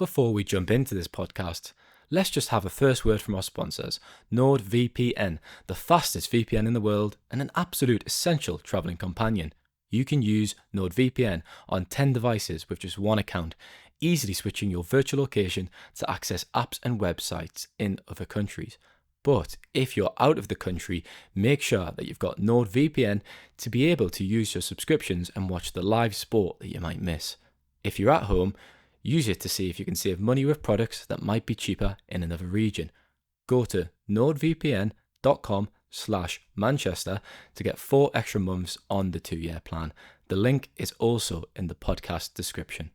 Before we jump into this podcast, let's just have a first word from our sponsors, NordVPN, the fastest VPN in the world and an absolute essential travelling companion. You can use NordVPN on 10 devices with just one account, easily switching your virtual location to access apps and websites in other countries. But if you're out of the country, make sure that you've got NordVPN to be able to use your subscriptions and watch the live sport that you might miss. If you're at home, use it to see if you can save money with products that might be cheaper in another region. Go to nordvpn.com/Manchester to get 4 extra months on the 2-year plan. The link is also in the podcast description.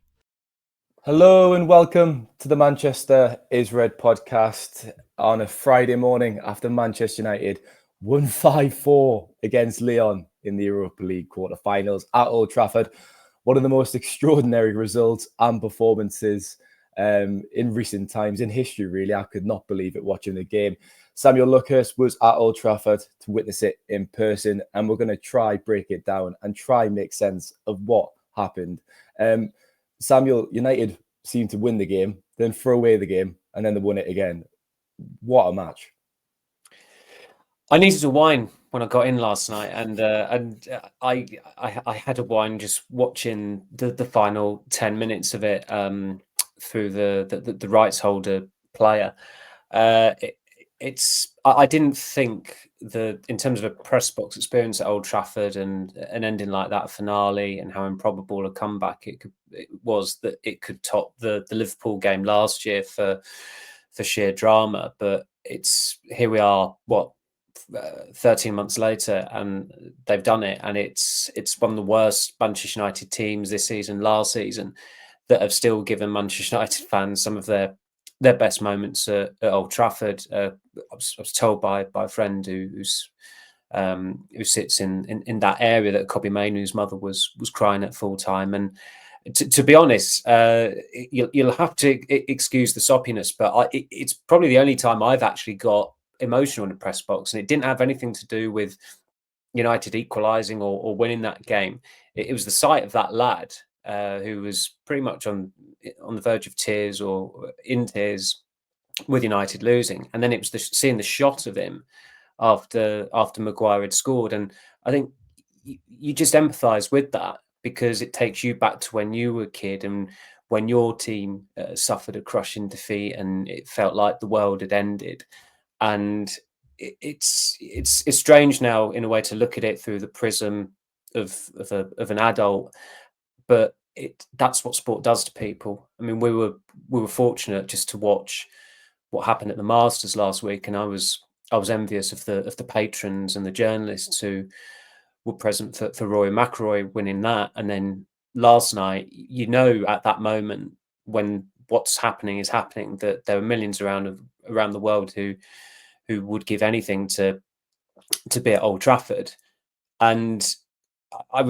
Hello and welcome to the Manchester is Red podcast on a Friday morning after Manchester United won 5-4 against Lyon in the Europa League quarter-finals at Old Trafford. One of the most extraordinary results and performances in recent times, in history, really. I could not believe it watching the game. Samuel Luckhurst was at Old Trafford to witness it in person, and we're going to try break it down and try make sense of what happened. Samuel, United seemed to win the game, then throw away the game, and then they won it again. What a match. I needed a wine when I got in last night, and I had a wine just watching the final 10 minutes of it through the rights holder player. I didn't think that in terms of a press box experience at Old Trafford and an ending like that finale and how improbable a comeback it was that it could top the Liverpool game last year for sheer drama. But here we are, 13 months later, and they've done it, and it's one of the worst Manchester United teams this season, last season, that have still given Manchester United fans some of their best moments at Old Trafford. I was told by a friend who sits in that area that Mainoo's mother was crying at full time, and to be honest, you'll have to excuse the soppiness, but it's probably the only time I've actually got emotional in the press box, and it didn't have anything to do with United equalising or winning that game. It was the sight of that lad who was pretty much on the verge of tears or in tears with United losing, and then it was seeing the shot of him after Maguire had scored, and I think you just empathise with that because it takes you back to when you were a kid and when your team suffered a crushing defeat and it felt like the world had ended. And it's strange now in a way to look at it through the prism of an adult, but that's what sport does to people. I mean, we were fortunate just to watch what happened at the Masters last week, and I was envious of the patrons and the journalists who were present for Rory McIlroy winning that. And then last night, at that moment when what's happening is happening, that there are millions around the world who would give anything to be at Old Trafford. And I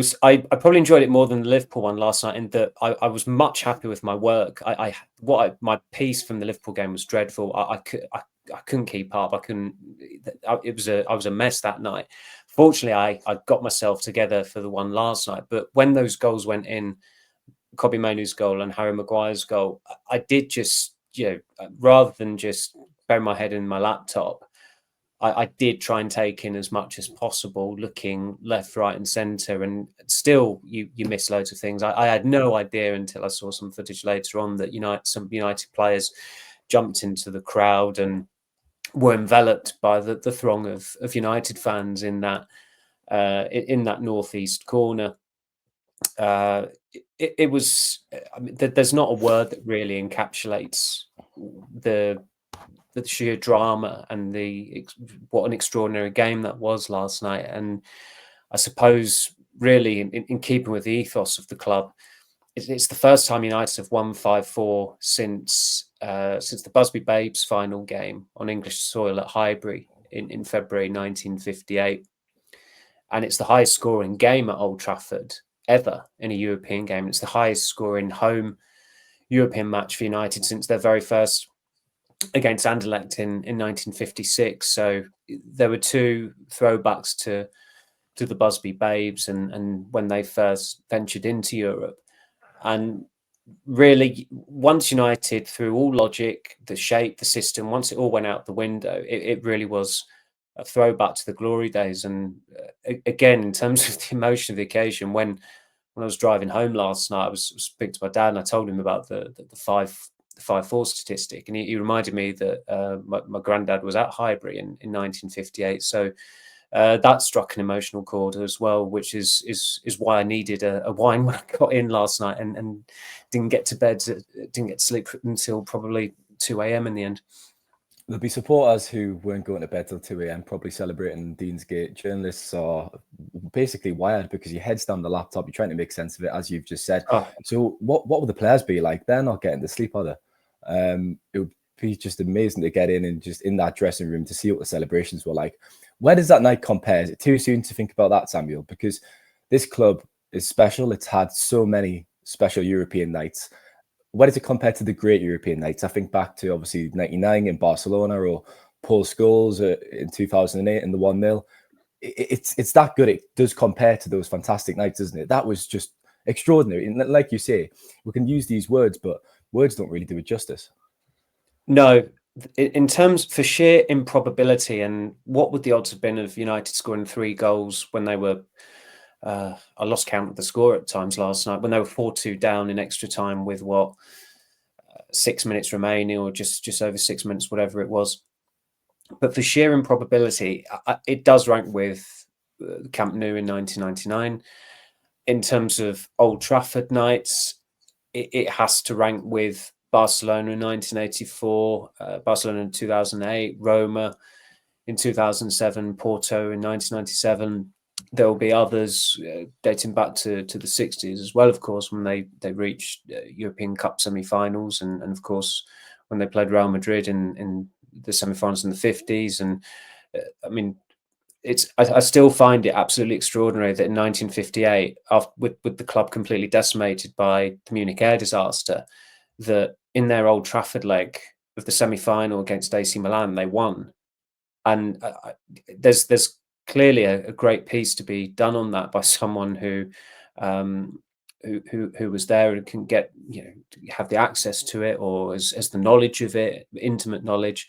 probably enjoyed it more than the Liverpool one last night, in that I was much happier with my work. My piece from the Liverpool game was dreadful. I couldn't keep up. I was a mess that night. Fortunately, I got myself together for the one last night. But when those goals went in, Mainoo's goal and Harry Maguire's goal, I did just, rather than just bury my head in my laptop, I did try and take in as much as possible, looking left, right and centre, and still you miss loads of things. I had no idea until I saw some footage later on that some United players jumped into the crowd and were enveloped by the throng of United fans in that northeast corner. It was, I mean, there's not a word that really encapsulates the sheer drama and what an extraordinary game that was last night. And I suppose really in keeping with the ethos of the club, it's the first time United have won 5-4 since the Busby Babes final game on English soil at Highbury in February 1958. And it's the highest scoring game at Old Trafford ever in a European game. It's the highest scoring home European match for United since their very first against Anderlecht in 1956. So there were two throwbacks to the Busby Babes and when they first ventured into Europe. And really, once United, through all logic, the shape, the system, once it all went out the window, it really was a throwback to the glory days. And again, in terms of the emotion of the occasion, when I was driving home last night, I was speaking to my dad, and I told him about the 5-4 statistic, and he reminded me that my granddad was at Highbury in 1958. So that struck an emotional chord as well, which is why I needed a wine when I got in last night, and didn't get to bed, didn't get to sleep until probably 2 a.m. in the end. There'll be supporters who weren't going to bed till 2 a.m. probably celebrating Deansgate. Journalists are basically wired because your head's down the laptop, you're trying to make sense of it, as you've just said. Oh. So what will the players be like? They're not getting to sleep, are they? It would be just amazing to get in and just in that dressing room to see what the celebrations were like. Where does that night compare? Is it too soon to think about that, Samuel? Because this club is special. It's had so many special European nights. Where does it compare to the great European nights? I think back to obviously 99 in Barcelona, or Paul Scholes in 2008 in the 1-0. It's that good. It does compare to those fantastic nights, doesn't it? That was just extraordinary. And like you say, we can use these words, but words don't really do it justice. No, in terms for sheer improbability, and what would the odds have been of United scoring 3 goals when they were, I lost count of the score at times last night, when they were 4-2 down in extra time with 6 minutes remaining, or just over 6 minutes, whatever it was. But for sheer improbability, it does rank with Camp Nou in 1999. In terms of Old Trafford nights, it has to rank with Barcelona in 1984, Barcelona in 2008, Roma in 2007, Porto in 1997. There will be others dating back to the 60s as well, of course, when they reached European Cup semi-finals, and of course when they played Real Madrid in the semi-finals in the 50s. And I mean, I still find it absolutely extraordinary that in 1958, with the club completely decimated by the Munich air disaster, that in their Old Trafford leg of the semi-final against AC Milan, they won. And there's clearly a great piece to be done on that by someone who was there and can get, have the access to it, or as the knowledge of it, intimate knowledge.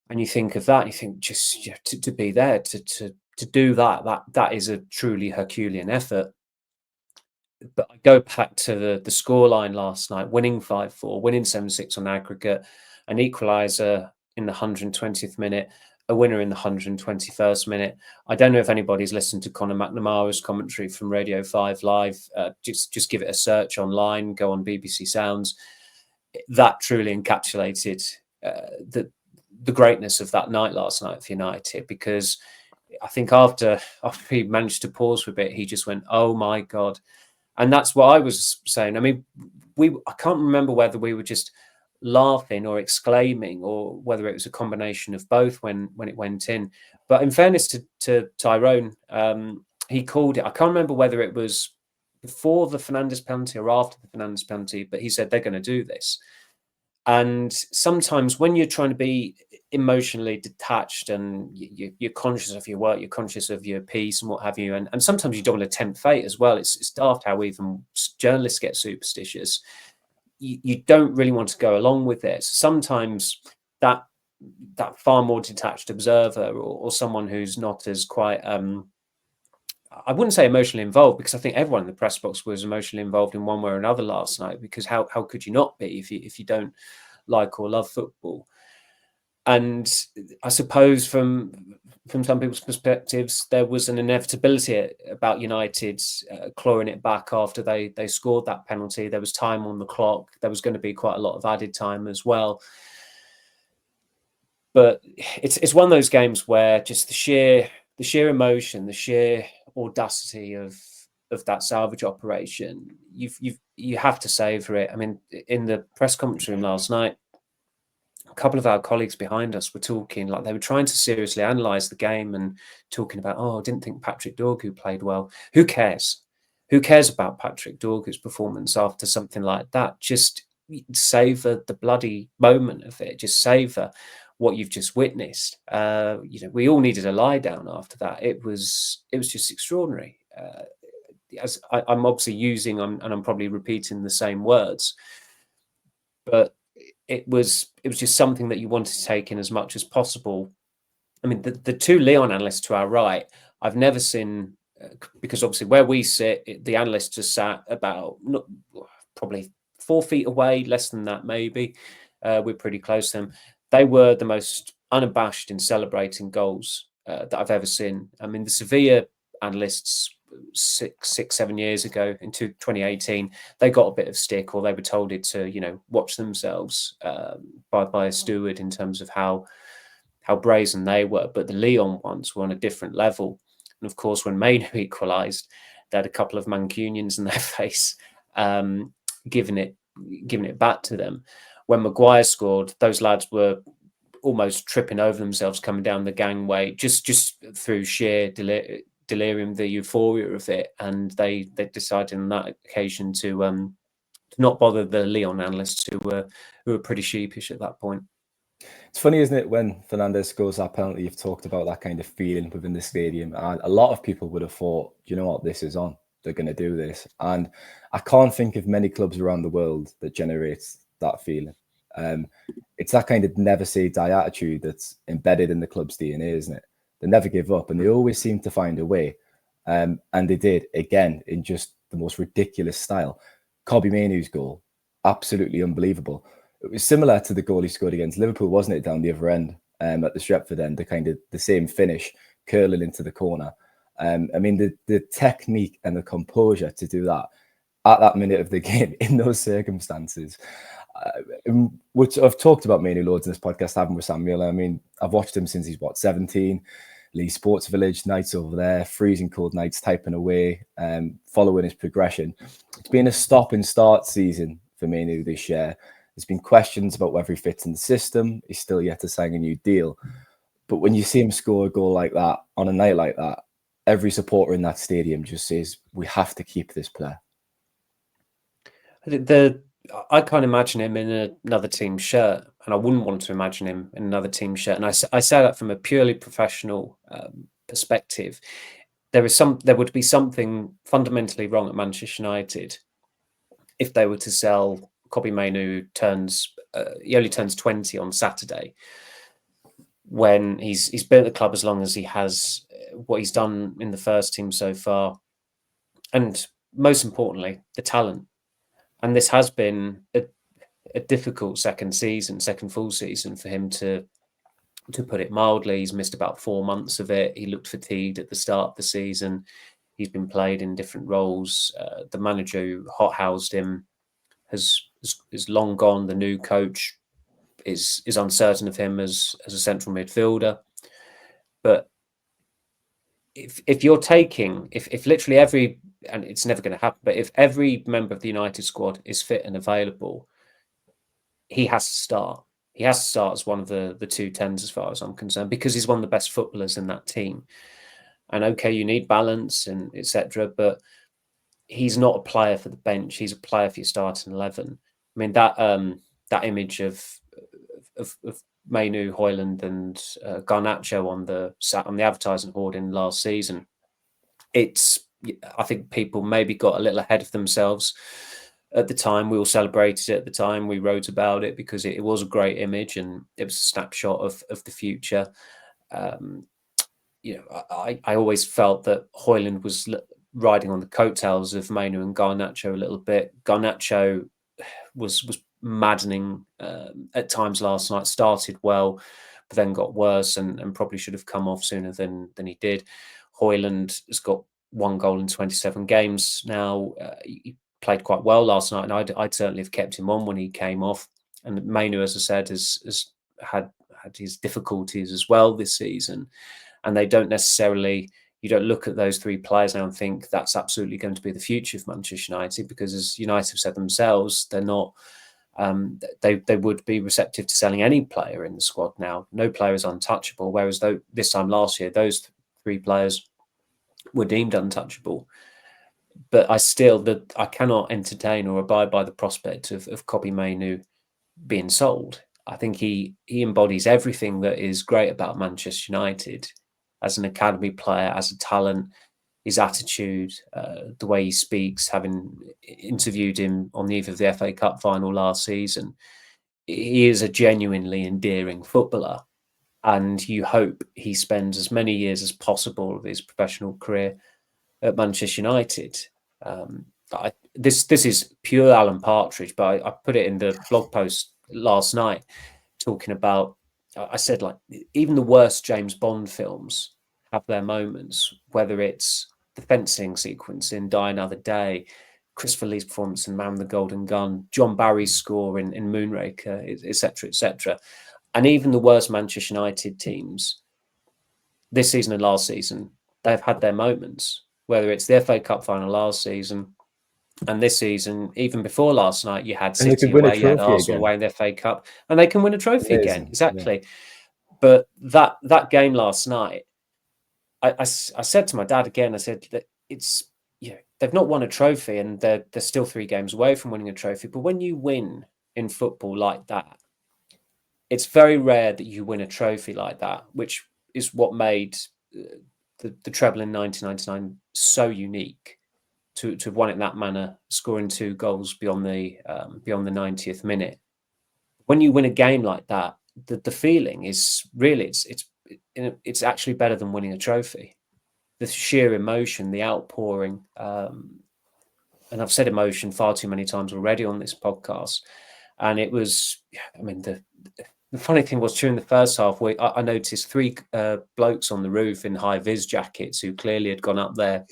And you think of that, you think just to be there to do that is a truly Herculean effort. But I go back to the scoreline last night, winning 5-4, winning 7-6 on aggregate, an equaliser in the 120th minute, a winner in the 121st minute. I don't know if anybody's listened to Conor McNamara's commentary from Radio 5 Live. Just give it a search online, go on BBC Sounds. That truly encapsulated the greatness of that night last night for United, because I think after he managed to pause for a bit, he just went, "Oh my God." And that's what I was saying. I mean, I can't remember whether we were just laughing or exclaiming, or whether it was a combination of both when it went in. But in fairness to Tyrone, he called it. I can't remember whether it was before the Fernandes penalty or after the Fernandes penalty, but he said they're going to do this. And sometimes when you're trying to be emotionally detached and you're conscious of your work, you're conscious of your piece and what have you, and sometimes you don't want to tempt fate as well. It's daft how even journalists get superstitious. You don't really want to go along with it. So sometimes that far more detached observer, or someone who's not as quite I wouldn't say emotionally involved, because I think everyone in the press box was emotionally involved in one way or another last night, because how could you not be if you don't like or love football? And I suppose from some people's perspectives, there was an inevitability about United clawing it back after they scored that penalty. There was time on the clock. There was going to be quite a lot of added time as well. But it's one of those games where just the sheer emotion, the sheer audacity of that salvage operation, you have to savor it. I mean, in the press conference room last night, a couple of our colleagues behind us were talking like they were trying to seriously analyze the game and talking about, I didn't think Patrick Dorgu played well. Who cares? Who cares about Patrick Dorgu's performance after something like that? Just savor the bloody moment of it. Just savor what you've just witnessed. We all needed a lie down after that. It was just extraordinary. as I'm obviously using, and I'm probably repeating the same words, but it was just something that you wanted to take in as much as possible. I mean, the two Lyon analysts to our right, I've never seen, because obviously where we sit, the analysts are sat about probably 4 feet away, less than that maybe. We're pretty close to them. They were the most unabashed in celebrating goals that I've ever seen. I mean, the Sevilla analysts 7 years ago, into 2018, they got a bit of stick, or they were told it to, watch themselves by a steward in terms of how brazen they were. But the Lyon ones were on a different level. And of course, when Mainoo equalised, they had a couple of Mancunians in their face, giving it back to them. When Maguire scored, those lads were almost tripping over themselves coming down the gangway, just through sheer delirium, the euphoria of it. And they decided on that occasion to not bother the Lyon analysts, who were pretty sheepish at that point. It's funny, isn't it, when Fernandes scores that penalty, you've talked about that kind of feeling within the stadium. And a lot of people would have thought, you know what, this is on. They're going to do this. And I can't think of many clubs around the world that generates that feeling. It's that kind of never say die attitude that's embedded in the club's DNA, isn't it? They never give up, and they always seem to find a way. And they did, again, in just the most ridiculous style. Mainoo's goal, absolutely unbelievable. It was similar to the goal he scored against Liverpool, wasn't it, down the other end, at the Stretford end, the same finish, curling into the corner. I mean, the technique and the composure to do that at that minute of the game in those circumstances, which I've talked about Mainoo loads in this podcast, haven't with Samuel. I mean, I've watched him since he's, 17? Leeds Sports Village, nights over there, freezing cold nights, typing away, following his progression. It's been a stop and start season for Mainoo this year. There's been questions about whether he fits in the system. He's still yet to sign a new deal. But when you see him score a goal like that on a night like that, every supporter in that stadium just says, we have to keep this player. I can't imagine him in another team's shirt, and I wouldn't want to imagine him in another team's shirt. And I say that from a purely professional perspective. There would be something fundamentally wrong at Manchester United if they were to sell Mainoo. He only turns 20 on Saturday. When he's been at the club as long as he has, what he's done in the first team so far, and most importantly, the talent. And this has been a difficult second full season for him, to put it mildly. He's missed about 4 months of it. He looked fatigued at the start of the season. He's been played in different roles. The manager who hothoused him is long gone. The new coach is uncertain of him as a central midfielder. But if you're taking, if literally every, and it's never going to happen, but if every member of the United squad is fit and available, he has to start. He has to start as one of the 210s, as far as I'm concerned, because he's one of the best footballers in that team. And okay, you need balance and etc., but he's not a player for the bench. He's a player for your starting 11. I mean, that image of Mainoo, Højlund, and Garnacho on the advertising hoarding last season, I think people maybe got a little ahead of themselves at the time. We all celebrated it at the time. We wrote about it because it was a great image and it was a snapshot of the future. I always felt that Højlund was riding on the coattails of Mainoo and Garnacho a little bit. Garnacho was maddening at times last night. Started well, but then got worse and probably should have come off sooner than he did. Højlund has got 1 goal in 27 games now. He played quite well last night, and I'd certainly have kept him on when he came off. And Mainoo, as I said, has had his difficulties as well this season. And they don't necessarily, you don't look at those 3 players now and think that's absolutely going to be the future of Manchester United, because as United have said themselves, they're not, they would be receptive to selling any player in the squad now. No player is untouchable, whereas this time last year, those 3 players were deemed untouchable. But I cannot entertain or abide by the prospect of Mainoo being sold. I think he embodies everything that is great about Manchester United as an academy player, as a talent. his attitude, the way he speaks, having interviewed him on the eve of the FA Cup final last season, he is a genuinely endearing footballer. And you hope he spends as many years as possible of his professional career at Manchester United. This is pure Alan Partridge, but I put it in the blog post last night, talking about, I said, like, even the worst James Bond films have their moments, whether it's the fencing sequence in Die Another Day, Christopher Lee's performance in Man with the Golden Gun, John Barry's score in Moonraker, etc., etc. And even the worst Manchester United teams this season and last season, they've had their moments, whether it's the FA Cup final last season and this season. Even before last night, you had And they could City win a away, you had trophy Arsenal again. away in the FA Cup, and they can win a trophy again. Amazing. Exactly. Yeah. But that game last night, I said to my dad again, I said that it's, they've not won a trophy and they're still 3 games away from winning a trophy. But when you win in football like that, it's very rare that you win a trophy like that, which is what made the treble in 1999 so unique. To have won it in that manner, scoring 2 goals beyond the 90th minute. When you win a game like that, the feeling is really it's actually better than winning a trophy. The sheer emotion, the outpouring, and I've said emotion far too many times already on this podcast. And it was, I mean, the funny thing was, during the first half, I noticed 3 blokes on the roof in high vis jackets who clearly had gone up there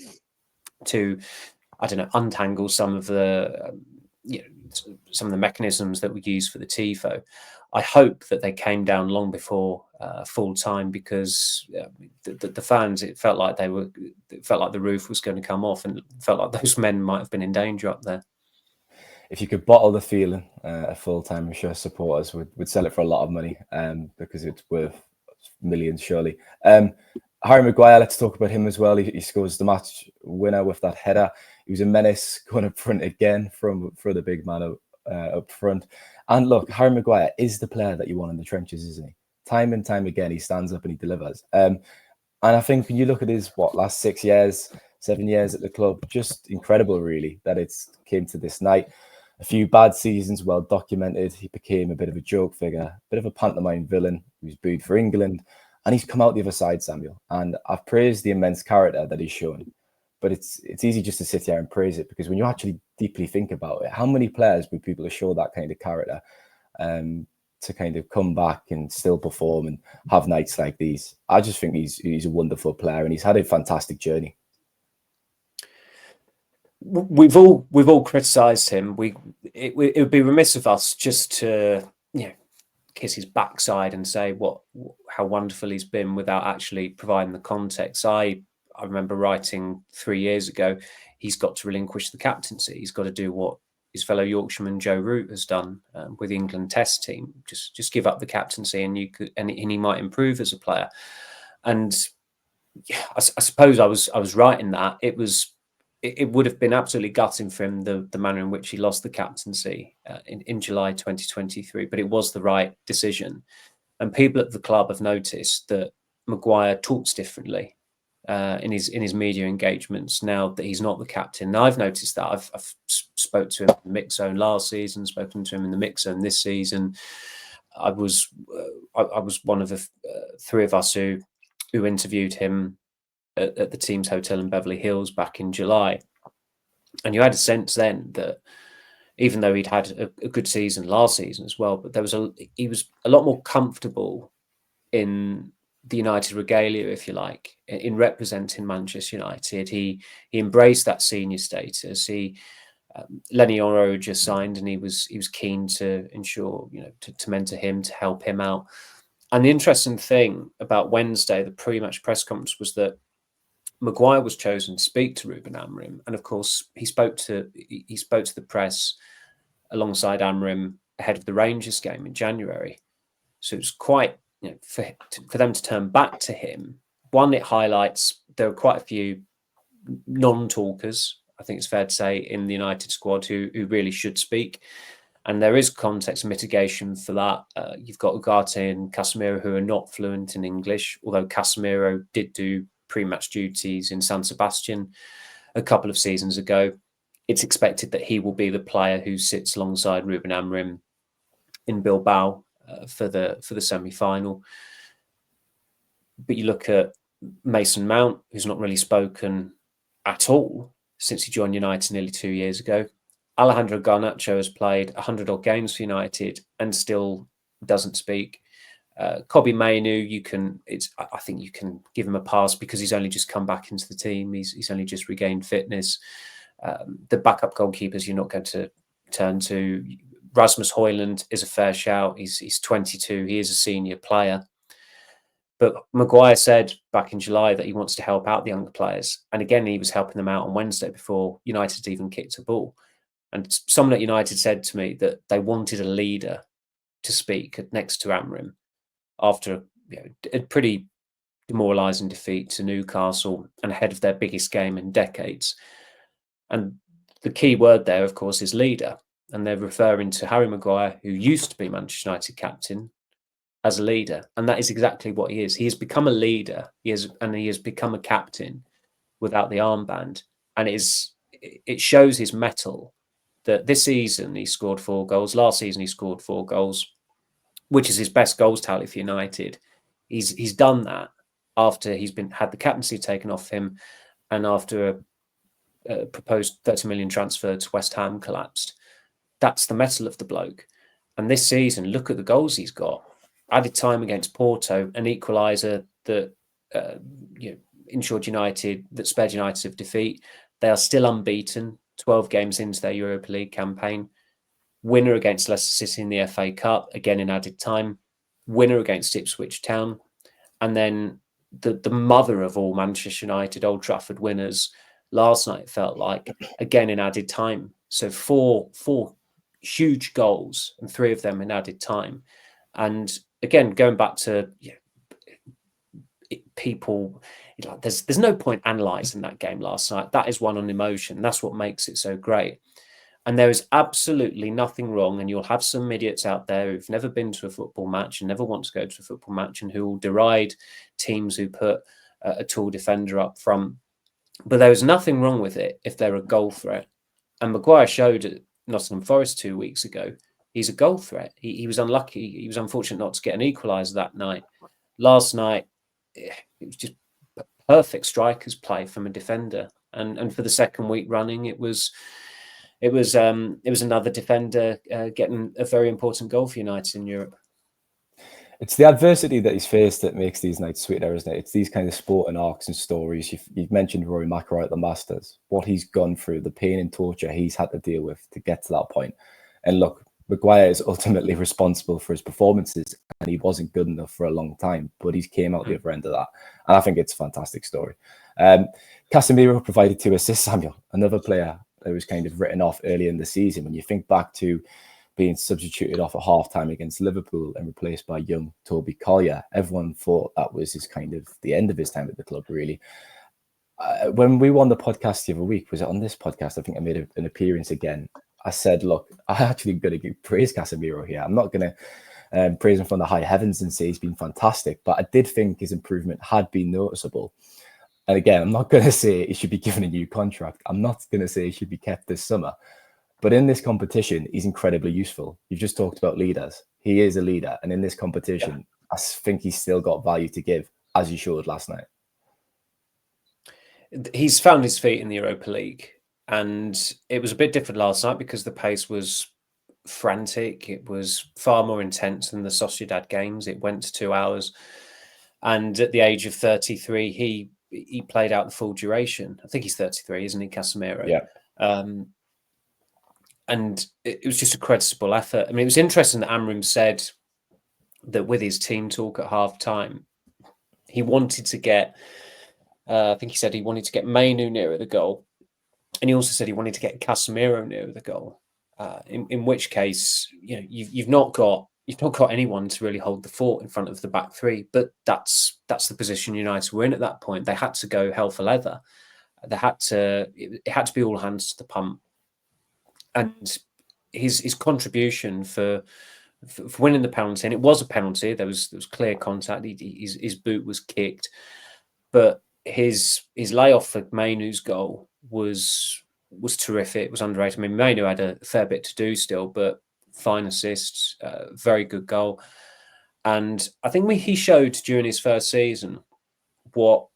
to, I don't know, untangle some of the mechanisms that were used for the tifo. I hope that they came down long before full time, because the fans, it felt like the roof was going to come off, and it felt like those men might have been in danger up there. If you could bottle the feeling at full time, I'm sure supporters would sell it for a lot of money, because it's worth millions, surely. Harry Maguire, let's talk about him as well. He scores the match winner with that header. He was a menace going up front again for the big man up front. And look, Harry Maguire is the player that you want in the trenches, isn't he? Time and time again, he stands up and he delivers. And I think when you look at his last 6 years, 7 years at the club, just incredible, really, that it's came to this night. A few bad seasons, well documented. He became a bit of a joke figure, a bit of a pantomime villain. He was booed for England, and he's come out the other side, Samuel. And I've praised the immense character that he's shown, but it's easy just to sit here and praise it, because when you actually deeply think about it, how many players would people show that kind of character to kind of come back and still perform and have nights like these? I just think he's a wonderful player, and he's had a fantastic journey. We've all criticised him. It would be remiss of us just to kiss his backside and say how wonderful he's been without actually providing the context. I remember writing 3 years ago, he's got to relinquish the captaincy. He's got to do what his fellow Yorkshireman Joe Root has done with the England Test team. Just give up the captaincy, and he might improve as a player. And I suppose I was right in that. It would have been absolutely gutting for him, the manner in which he lost the captaincy in July 2023, but it was the right decision. And people at the club have noticed that Maguire talks differently in his media engagements now that he's not the captain. Now, I've noticed that. I've spoke to him in the mix zone last season, spoken to him in the mix zone this season. I was one of the 3 of us who interviewed him at the team's hotel in Beverly Hills back in July. And you had a sense then that even though he'd had a good season last season as well, but he was a lot more comfortable in the United regalia, if you like, in representing Manchester United. He embraced that senior status. Lenny Oro just signed, and he was keen to ensure, to mentor him, to help him out. And the interesting thing about Wednesday, the pre-match press conference, was that Maguire was chosen to speak to Ruben Amorim, and of course he spoke to the press alongside Amorim ahead of the Rangers game in January. So it was quite, for them to turn back to him. One, it highlights there were quite a few non-talkers, I think it's fair to say, in the United squad who really should speak. And there is context mitigation for that. You've got Ugarte and Casemiro who are not fluent in English, although Casemiro did do pre-match duties in San Sebastian a couple of seasons ago. It's expected that he will be the player who sits alongside Ruben Amorim in Bilbao for the semi-final. But you look at Mason Mount, who's not really spoken at all since he joined United nearly 2 years ago. Alejandro Garnacho has played 100 odd games for United and still doesn't speak. Kobbie Mainoo, I think you can give him a pass because he's only just come back into the team. He's only just regained fitness. The backup goalkeepers you're not going to turn to. Rasmus Højlund is a fair shout. He's 22. He is a senior player. But Maguire said back in July that he wants to help out the younger players. And again, he was helping them out on Wednesday before United even kicked a ball. And someone at United said to me that they wanted a leader to speak next to Amorim after a pretty demoralising defeat to Newcastle and ahead of their biggest game in decades. And the key word there, of course, is leader. And they're referring to Harry Maguire, who used to be Manchester United captain, as a leader. And that is exactly what he is. He has become a leader. He has become a captain without the armband. And it shows his mettle that this season he scored 4 goals. Last season he scored 4 goals, which is his best goals tally for United. He's done that after he's had the captaincy taken off him and after a proposed 30 million transfer to West Ham collapsed. That's the mettle of the bloke. And this season, look at the goals he's got. Added time against Porto, an equaliser that ensured United, that spared United of defeat. They are still unbeaten, 12 games into their Europa League campaign. Winner against Leicester City in the FA Cup, again in added time. Winner against Ipswich Town. And then the mother of all Manchester United Old Trafford winners last night, it felt like, again in added time. So four huge goals and 3 of them in added time. And again, going back to people, there's no point analysing that game last night. That is won on emotion. That's what makes it so great. And there is absolutely nothing wrong. And you'll have some idiots out there who've never been to a football match and never want to go to a football match and who will deride teams who put a tall defender up front. But there is nothing wrong with it if they're a goal threat. And Maguire showed at Nottingham Forest 2 weeks ago he's a goal threat. He was unlucky. He was unfortunate not to get an equaliser that night. Last night, it was just perfect strikers play from a defender. And for the second week running, it was another defender getting a very important goal for United in Europe. It's the adversity that he's faced that makes these nights sweeter, isn't it? It's these kind of sporting arcs and stories. You've mentioned Rory McIlroy at the Masters, what he's gone through, the pain and torture he's had to deal with to get to that point. And look, Maguire is ultimately responsible for his performances, and he wasn't good enough for a long time, but he's came out the other end of that. And I think it's a fantastic story. Casemiro provided 2 assists, Samuel, another player that was kind of written off early in the season. When you think back to being substituted off at half-time against Liverpool and replaced by young Toby Collier, everyone thought that was his kind of the end of his time at the club, really. When we won the podcast the other week, was it on this podcast? I think I made an appearance again. I said, look, I'm actually going to praise Casemiro here. I'm not going to praise him from the high heavens and say he's been fantastic, but I did think his improvement had been noticeable. And again, I'm not going to say he should be given a new contract. I'm not going to say he should be kept this summer. But in this competition, he's incredibly useful. You've just talked about leaders. He is a leader. And in this competition, I think he's still got value to give, as he showed last night. He's found his feet in the Europa League. And it was a bit different last night because the pace was frantic. It was far more intense than the Sociedad games. It went to 2 hours. And at the age of 33, he played out the full duration. I think he's 33, isn't he, Casemiro? Yeah. And it was just a creditable effort. I mean, it was interesting that Amorim said that with his team talk at half-time, he wanted to get, I think he said he wanted to get Mainoo nearer the goal. And he also said he wanted to get Casemiro nearer the goal. In which case, you've not got anyone to really hold the fort in front of the back three. But that's the position United were in at that point. They had to go hell for leather. It had to be all hands to the pump. And his contribution for winning the penalty, and it was a penalty. There was clear contact. His boot was kicked, but his layoff for Mainoo's goal was terrific. It was underrated. I mean, Mainoo had a fair bit to do still, but fine assists, very good goal. And I think he showed during his first season what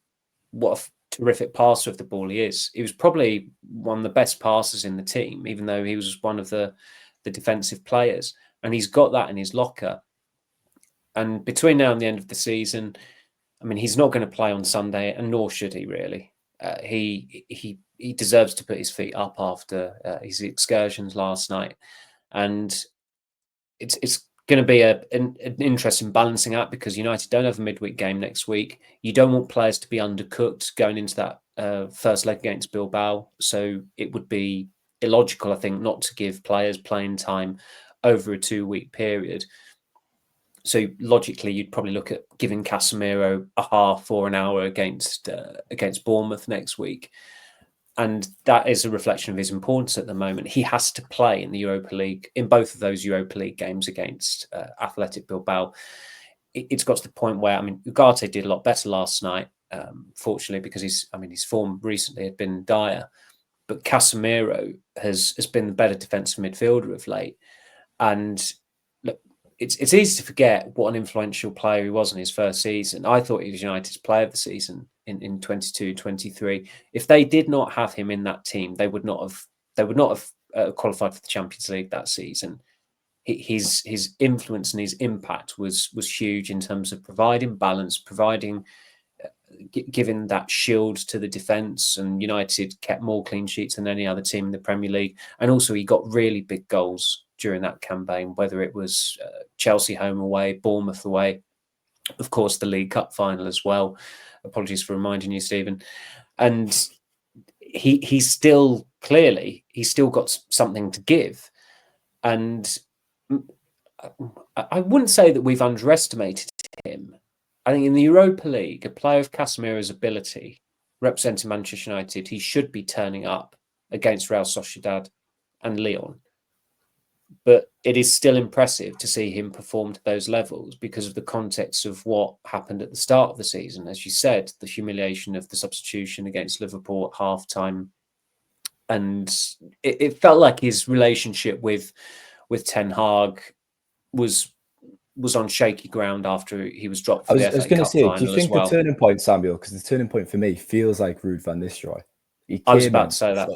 a terrific passer of the ball he is. He was probably one of the best passers in the team, even though he was one of the defensive players. And he's got that in his locker. And between now and the end of the season, I mean, he's not going to play on Sunday, and nor should he really. He deserves to put his feet up after his excursions last night, and it's going to be an interesting balancing act because United don't have a midweek game next week. You don't want players to be undercooked going into that first leg against Bilbao, so it would be illogical, I think, not to give players playing time over a 2-week period. So logically, you'd probably look at giving Casemiro a half or an hour against Bournemouth next week, and that is a reflection of his importance at the moment. He has to play in the Europa League, in both of those Europa League games against Athletic Bilbao. It's got to the point where, I mean, Ugarte did a lot better last night, fortunately, because his form recently had been dire, but Casemiro has been the better defensive midfielder of late, and look, it's easy to forget what an influential player he was in his first season. I thought he was United's player of the season in 22-23. If they did not have him in that team, they would not have qualified for the Champions League that season. His influence and his impact was huge in terms of providing balance, giving that shield to the defence, and United kept more clean sheets than any other team in the Premier League. And also he got really big goals during that campaign, whether it was Chelsea home away, Bournemouth away, of course the League Cup final as well. Apologies for reminding you, Stephen. And he's still got something to give. And I wouldn't say that we've underestimated him. I think in the Europa League, a player of Casemiro's ability, representing Manchester United, he should be turning up against Real Sociedad and Lyon. But it is still impressive to see him perform to those levels because of the context of what happened at the start of the season. As you said, the humiliation of the substitution against Liverpool at halftime. And it felt like his relationship with Ten Hag was on shaky ground after he was dropped for the FA Cup final as well. Do you think the turning point, Samuel, because the turning point for me feels like Ruud van Nistelrooy. I was about to say that.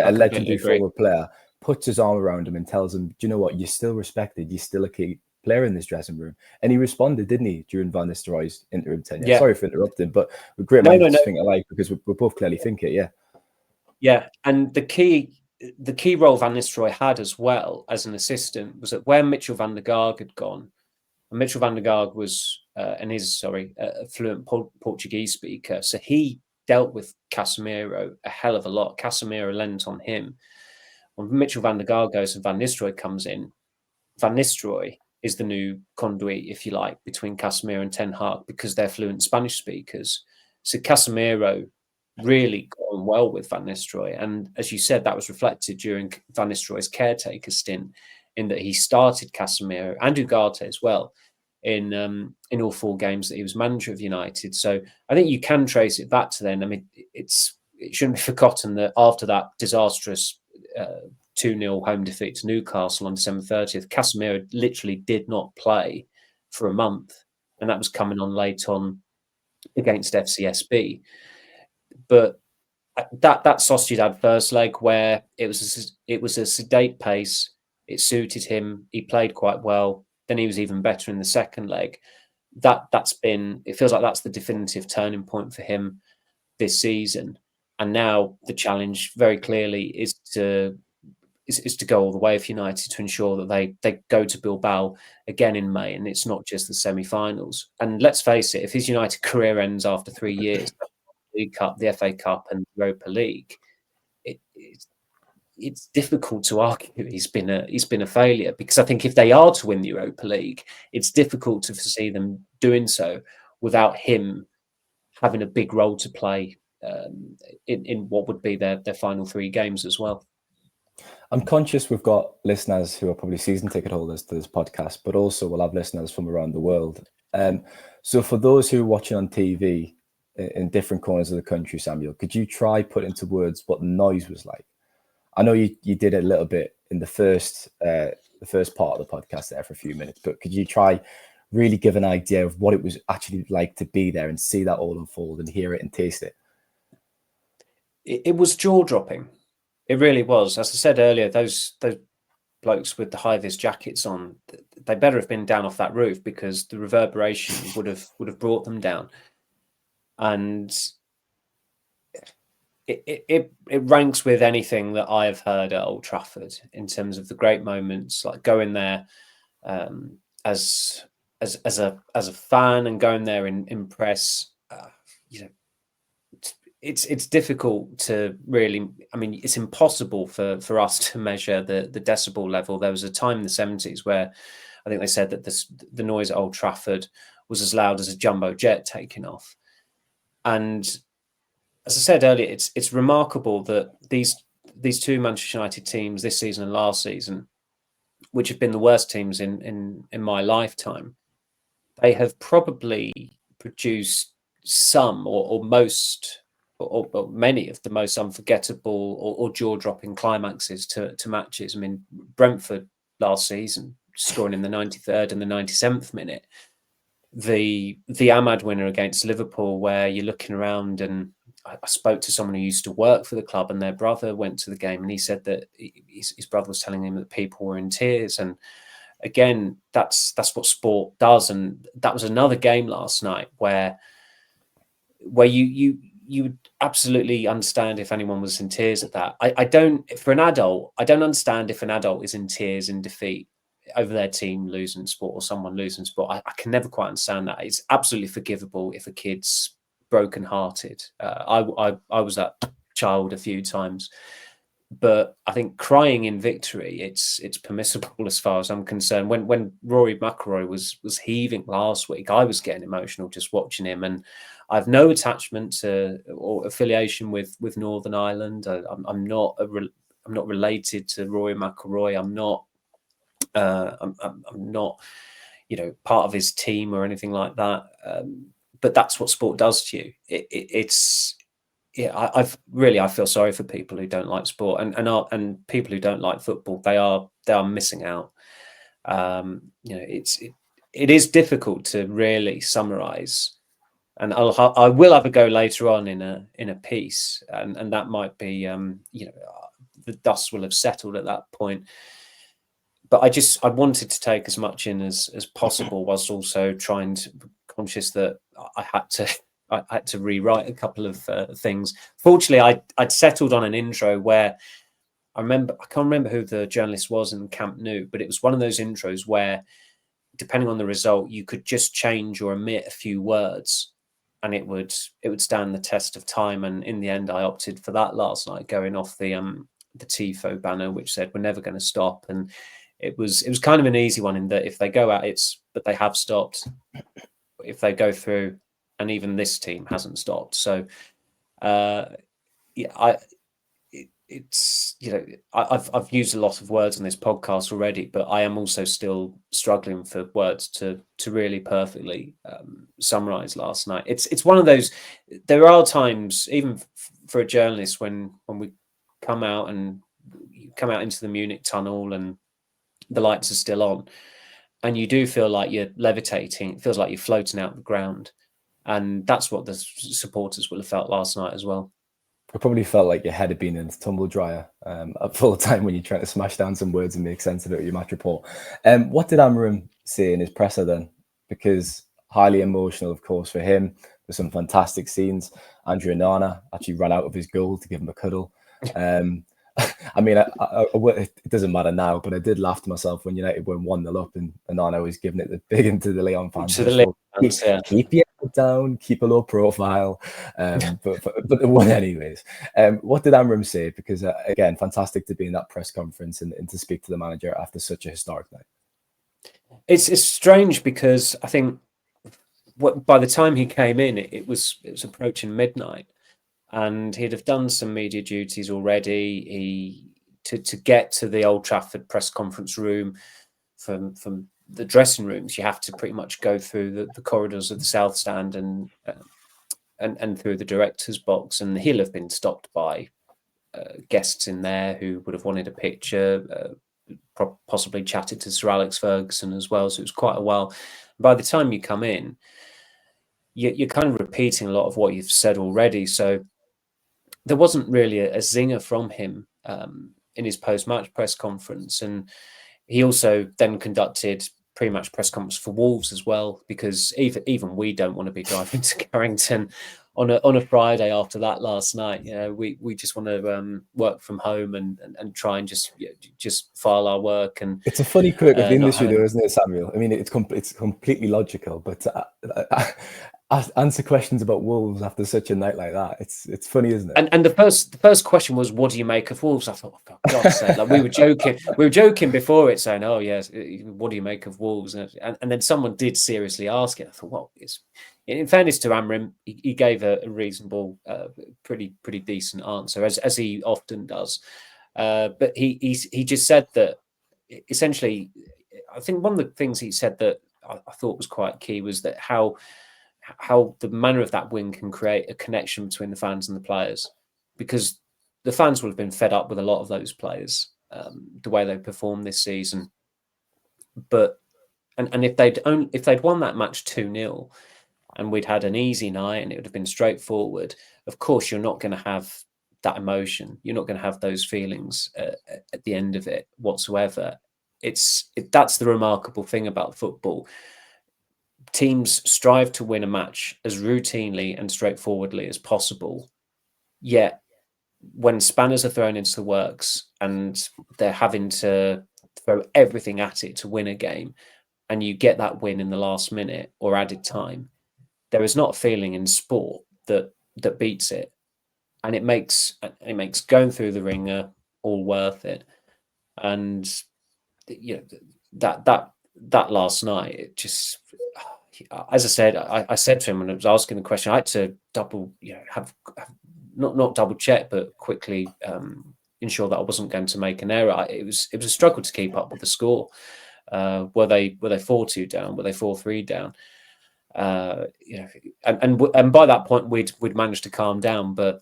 A legendary forward player, puts his arm around him and tells him, do you know what, you're still respected, you're still a key player in this dressing room. And he responded, didn't he, during Van Nistelrooy's interim tenure? Yeah. Sorry for interrupting, but we're great minds think alike because we both clearly think it, yeah. Yeah, and the key role Van Nistelrooy had as well as an assistant was that where Mitchell van der Gaag had gone, and Mitchell van der Gaag was a fluent Portuguese speaker, so he dealt with Casemiro a hell of a lot. Casemiro lent on him. When Mitchell van der Gaag goes and Van Nistelrooy comes in, Van Nistelrooy is the new conduit, if you like, between Casemiro and Ten Hag because they're fluent Spanish speakers. So Casemiro really got on well with Van Nistelrooy. And as you said, that was reflected during Van Nistelrooy's caretaker stint in that he started Casemiro and Ugarte as well in all 4 games that he was manager of United. So I think you can trace it back to then. I mean, it shouldn't be forgotten that after that disastrous 2-0 home defeat to Newcastle on December 30th, Casemiro literally did not play for a month, and that was coming on late on against FCSB. But that Sociedad first leg, where it was a sedate pace, it suited him. He played quite well. Then he was even better in the second leg. It feels like that's the definitive turning point for him this season. And now the challenge very clearly is to go all the way for United to ensure that they go to Bilbao again in May, and it's not just the semi-finals. And let's face it, if his United career ends after 3 years, the League Cup, the FA Cup, and the Europa League, it's difficult to argue he's been a failure, because I think if they are to win the Europa League, it's difficult to foresee them doing so without him having a big role to play in what would be their final 3 games as well. I'm conscious we've got listeners who are probably season ticket holders to this podcast, but also we'll have listeners from around the world. So for those who are watching on TV, in different corners of the country, Samuel. Could you try put into words what the noise was like? I know you did a little bit in the first part of the podcast there for a few minutes, but could you try really give an idea of what it was actually like to be there and see that all unfold and hear it and taste it? It was jaw-dropping. It really was. As I said earlier, those blokes with the high-vis jackets on, they better have been down off that roof, because the reverberation would have brought them down. And it ranks with anything that I have heard at Old Trafford in terms of the great moments, like going there as a fan and going there in press. It's difficult to really. I mean, it's impossible for us to measure the decibel level. There was a time in the 70s where I think they said that the noise at Old Trafford was as loud as a jumbo jet taking off. And as I said earlier, it's remarkable that these two Manchester United teams this season and last season, which have been the worst teams in my lifetime, they have probably produced some or most or many of the most unforgettable or jaw-dropping climaxes to matches. I mean, Brentford last season scoring in the 93rd and the 97th minute. The Ahmad winner against Liverpool, where you're looking around, and I spoke to someone who used to work for the club, and their brother went to the game, and he said that his brother was telling him that people were in tears. And again, that's what sport does. And that was another game last night where you would absolutely understand if anyone was in tears at that. I don't, for an adult, I don't understand if an adult is in tears in defeat over their team losing sport or someone losing sport. I can never quite understand that. It's absolutely forgivable if a kid's brokenhearted. I was that child a few times, but I think crying in victory, it's permissible as far as I'm concerned. When Rory McIlroy was heaving last week, I was getting emotional just watching him, and I've no attachment to or affiliation with Northern Ireland. I'm not related to Rory McIlroy. I'm not part of his team or anything like that. But that's what sport does to you. I feel sorry for people who don't like sport and people who don't like football. They are missing out. It is difficult to really summarize, and I will have a go later on in a piece, and that might be the dust will have settled at that point. But I wanted to take as much in as possible, whilst also trying to be conscious that I had to rewrite a couple of things. Fortunately, I'd settled on an intro where I can't remember who the journalist was in Camp Nou, but it was one of those intros where, depending on the result, you could just change or omit a few words, and it would stand the test of time. And in the end, I opted for that last night, going off the TIFO banner, which said "We're never going to stop." And it was kind of an easy one, in that if they go out, but they have stopped. If they go through, and even this team hasn't stopped. So, I've used a lot of words on this podcast already, but I am also still struggling for words to really perfectly summarize last night. It's one of those. There are times, even for a journalist, when we come out into the Munich tunnel and the lights are still on, and you do feel like you're levitating. It feels like you're floating out of the ground. And that's what the supporters will have felt last night as well. I probably felt like your head had been in the tumble dryer at full time when you're trying to smash down some words and make sense of it with your match report. What did Amarim say in his presser then? Because highly emotional, of course, for him. There's some fantastic scenes. Andrew Onana actually ran out of his goal to give him a cuddle. I mean, it doesn't matter now, but I did laugh to myself when United went 1-0 up and Onana was giving it the big into the Lyon fans. Keep your head down, keep a low profile. But they won anyways. What did Amram say? Because, again, fantastic to be in that press conference and to speak to the manager after such a historic night. It's strange, because I think by the time he came in, it was approaching midnight. And he'd have done some media duties already. To get to the Old Trafford press conference room from the dressing rooms, you have to pretty much go through the corridors of the South Stand and and through the director's box, and he'll have been stopped by guests in there who would have wanted a picture, possibly chatted to Sir Alex Ferguson as well. So it was quite a while. By the time you come in, you're kind of repeating a lot of what you've said already. So there wasn't really a zinger from him in his post-match press conference. And he also then conducted pre-match press conference for Wolves as well, because even we don't want to be driving to Carrington on a Friday after that last night. You know, we just want to work from home and try and just file our work. And it's a funny quirk of the industry, though, having... isn't it, Samuel? I mean, it's completely logical, but answer questions about Wolves after such a night like that. It's funny, isn't it? And the first question was, "What do you make of Wolves?" I thought, oh, for God's sake, like we were joking before it, saying, "Oh yes, what do you make of Wolves?" And then someone did seriously ask it. I thought, well, in fairness to Amrim, he gave a reasonable, pretty decent answer, as he often does. But he just said that essentially, I think one of the things he said that I thought was quite key was that how the manner of that win can create a connection between the fans and the players, because the fans will have been fed up with a lot of those players, the way they performed this season. But and if they'd won that match 2-0 and we'd had an easy night and it would have been straightforward, of course you're not going to have that emotion. You're not going to have those feelings at the end of it whatsoever. That's the remarkable thing about football. Teams strive to win a match as routinely and straightforwardly as possible. Yet, when spanners are thrown into the works and they're having to throw everything at it to win a game, and you get that win in the last minute or added time, there is not a feeling in sport that beats it, and it makes going through the ringer all worth it. And you know that last night, it just, as I said, I said to him when I was asking the question, I had to double, have not double check, but quickly ensure that I wasn't going to make an error. It was a struggle to keep up with the score. Were they 4-2 down? Were they 4-3 down? And by that point we'd managed to calm down, but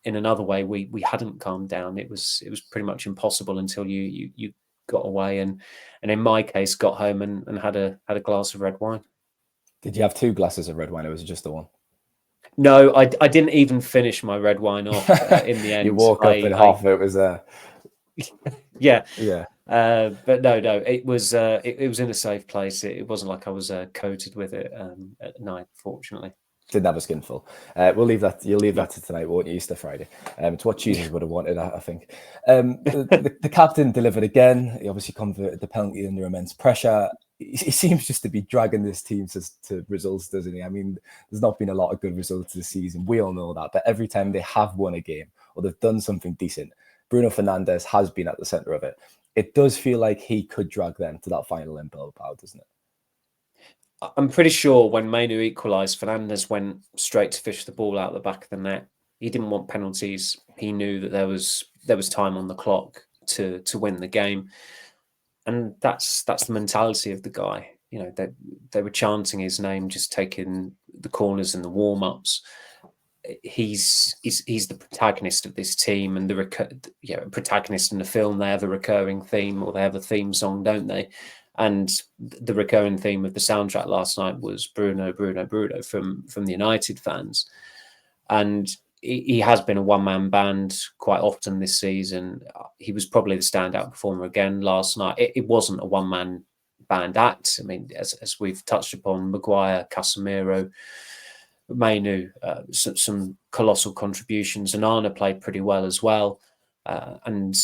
in another way we hadn't calmed down. It was pretty much impossible until you got away and in my case got home and had a glass of red wine. Did you have 2 glasses of red wine, or was it just the one? No, I didn't even finish my red wine off in the end. You woke up and half of it was there. Yeah. Yeah. But no, it was in a safe place. It wasn't like I was coated with it at night, fortunately. Didn't have a skinful. We'll leave that. You'll leave that to tonight, won't you? Easter Friday. It's what Jesus would have wanted, I think. The captain delivered again. He obviously converted the penalty under immense pressure. He seems just to be dragging this team to results, doesn't he? I mean, there's not been a lot of good results this season. We all know that. But every time they have won a game or they've done something decent, Bruno Fernandes has been at the centre of it. It does feel like he could drag them to that final in Bilbao, doesn't it? I'm pretty sure when Mainoo equalised, Fernandes went straight to fish the ball out the back of the net. He didn't want penalties. He knew that there was time on the clock to win the game, and that's the mentality of the guy. You know, they were chanting his name, just taking the corners and the warm-ups. He's the protagonist of this team, and the protagonist in the film. They have a recurring theme, or they have a theme song, don't they? And the recurring theme of the soundtrack last night was Bruno, Bruno, Bruno from the United fans. And he has been a one-man band quite often this season. He was probably the standout performer again last night. It wasn't a one-man band act. I mean, as we've touched upon, Maguire, Casemiro, Mainoo, some colossal contributions. And Arna played pretty well as well. And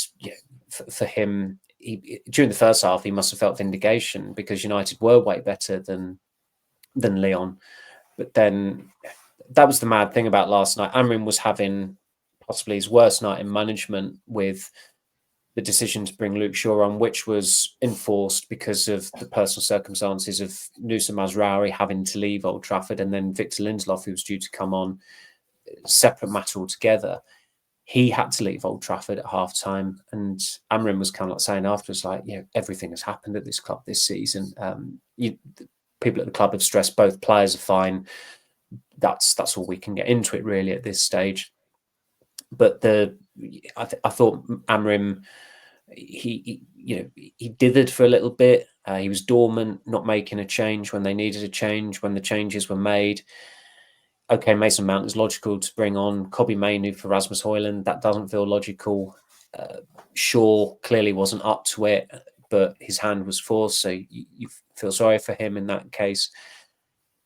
for him, during the first half, he must have felt vindication because United were way better than Lyon. But then that was the mad thing about last night. Amrin was having possibly his worst night in management with the decision to bring Luke Shaw on, which was enforced because of the personal circumstances of Nusa Mazraoui having to leave Old Trafford, and then Victor Lindelof, who was due to come on, separate matter altogether. He had to leave Old Trafford at half-time, and Amrin was kind of like saying afterwards, like, everything has happened at this club this season. People at the club have stressed both players are fine, that's all we can get into it really at this stage. But I thought Amrim, he dithered for a little bit. He was dormant, not making a change when they needed a change. When the changes were made, okay, Mason Mount is logical to bring on. Mainoo for Rasmus Højlund, that doesn't feel logical. Shaw clearly wasn't up to it, but his hand was forced, so you feel sorry for him in that case.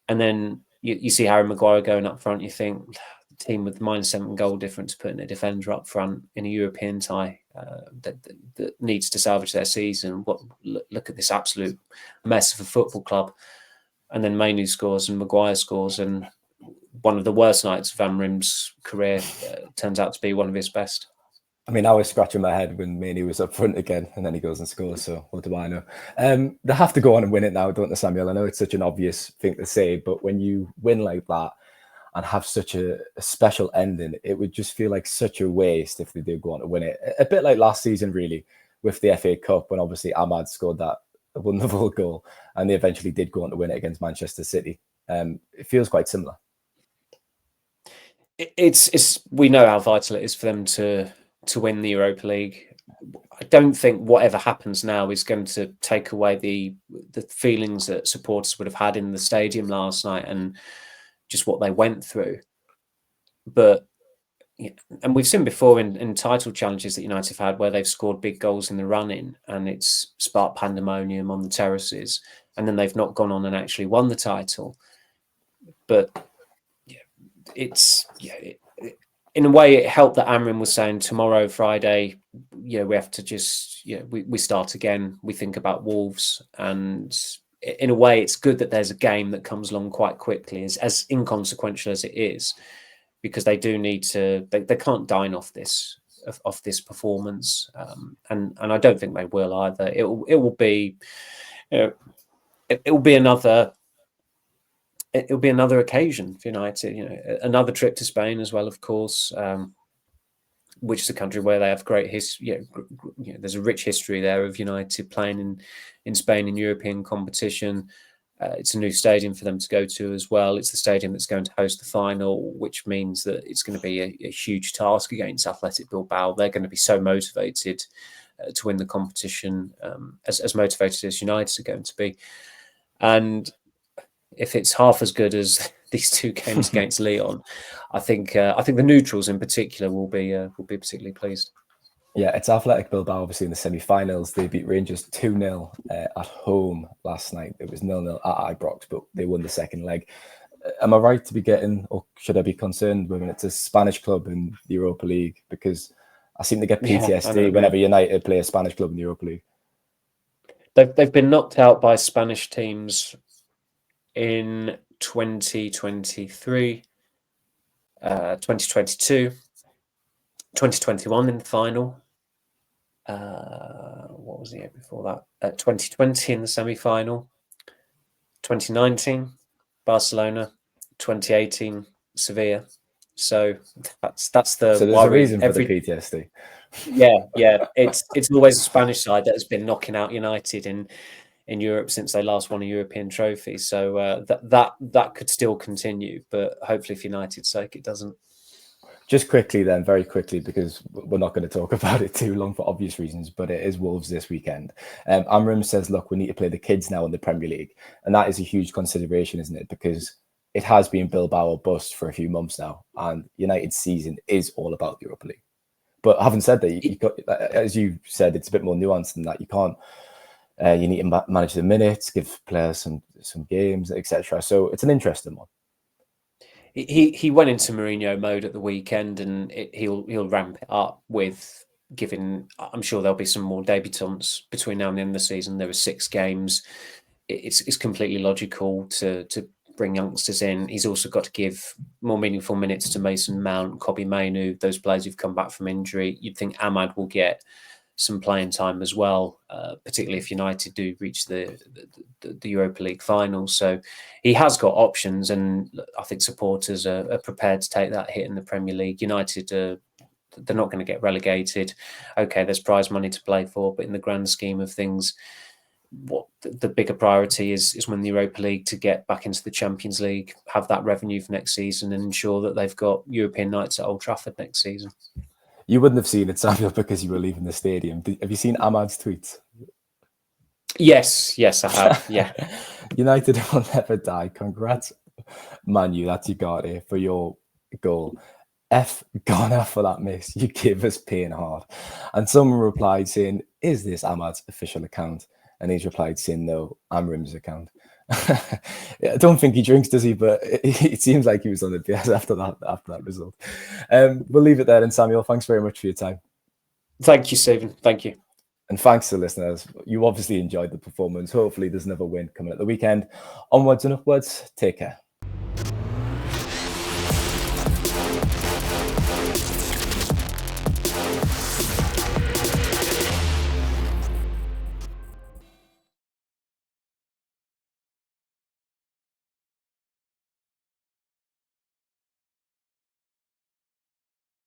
And then you see Harry Maguire going up front. You think the team with -7 goal difference putting a defender up front in a European tie that needs to salvage their season. Look at this absolute mess of a football club. And then Mainoo scores and Maguire scores, and one of the worst nights of Amrim's career turns out to be one of his best. I mean, I was scratching my head when Mainoo was up front again, and then he goes and scores. So what do I know? They have to go on and win it now, don't they, Samuel? I know it's such an obvious thing to say, but when you win like that and have such a special ending, it would just feel like such a waste if they did go on to win it. A bit like last season, really, with the FA Cup, when obviously Ahmad scored that wonderful goal, and they eventually did go on to win it against Manchester City. It feels quite similar. It's we know how vital it is for them to win the Europa League. I don't think whatever happens now is going to take away the feelings that supporters would have had in the stadium last night and just what they went through. But and we've seen before in title challenges that United have had where they've scored big goals in the run-in and it's sparked pandemonium on the terraces, and then they've not gone on and actually won the title. But in a way, it helped that Amrim was saying tomorrow, Friday, we have to just, we start again. We think about Wolves. And in a way, it's good that there's a game that comes along quite quickly, as inconsequential as it is, because they do need to, they can't dine off this performance. And I don't think they will either. It will be, it will be another. It'll be another occasion for United, another trip to Spain as well, of course, which is a country where they have great history. There's a rich history there of United playing in Spain in European competition. It's a new stadium for them to go to as well. It's the stadium that's going to host the final, which means that it's going to be a huge task against Athletic Bilbao. They're going to be so motivated to win the competition, as motivated as United are going to be. And if it's half as good as these two games against Lyon, I think the neutrals in particular will be particularly pleased. Yeah, it's Athletic Bilbao, obviously, in the semi-finals. They beat Rangers 2-0 at home last night. It was 0-0 at Ibrox, but they won the second leg. Am I right to be getting, or should I be concerned when it's a Spanish club in the Europa League? Because I seem to get PTSD whenever United play a Spanish club in the Europa League. They've been knocked out by Spanish teams in 2023, 2022, 2021 in the final. What was the year before that? 2020 in the semi-final. 2019, Barcelona. 2018, Sevilla. So that's the so there's worry. A reason for the PTSD. Yeah. It's always a Spanish side that has been knocking out United in Europe since they last won a European trophy. So that could still continue, but hopefully for United's sake, it doesn't. Just quickly then, very quickly, because we're not going to talk about it too long for obvious reasons, but it is Wolves this weekend. Amrim says, look, we need to play the kids now in the Premier League. And that is a huge consideration, isn't it? Because it has been Bilbao or bust for a few months now. And United's season is all about the Europa League. But having said that, as you said, it's a bit more nuanced than that. You can't, you need to manage the minutes, give players some games, etc. So it's an interesting one. He went into Mourinho mode at the weekend, and he'll ramp it up with giving. I'm sure there'll be some more debutants between now and the end of the season. There were 6 games. It's completely logical to bring youngsters in. He's also got to give more meaningful minutes to Mason Mount, Mainoo, those players who've come back from injury. You'd think Ahmad will get some playing time as well, particularly if United do reach the Europa League final. So he has got options, and I think supporters are prepared to take that hit in the Premier League. United, they're not going to get relegated. Okay, there's prize money to play for, but in the grand scheme of things, what the bigger priority is win the Europa League, to get back into the Champions League, have that revenue for next season, and ensure that they've got European nights at Old Trafford next season. You wouldn't have seen it, Samuel, because you were leaving the stadium. Have you seen Ahmad's tweets? Yes, I have. Yeah. United will never die. Congrats, Man U. That's you got it for your goal. F Ghana for that miss. You give us pain hard. And someone replied saying, "Is this Ahmad's official account?" And he's replied saying, "No, Amrim's account." I don't think he drinks, does he? But it seems like he was on the BS after that result. We'll leave it there. And Samuel, thanks very much for your time. Thank you, Stephen. Thank you. And thanks to listeners. You obviously enjoyed the performance. Hopefully there's another win coming at the weekend. Onwards and upwards. Take care.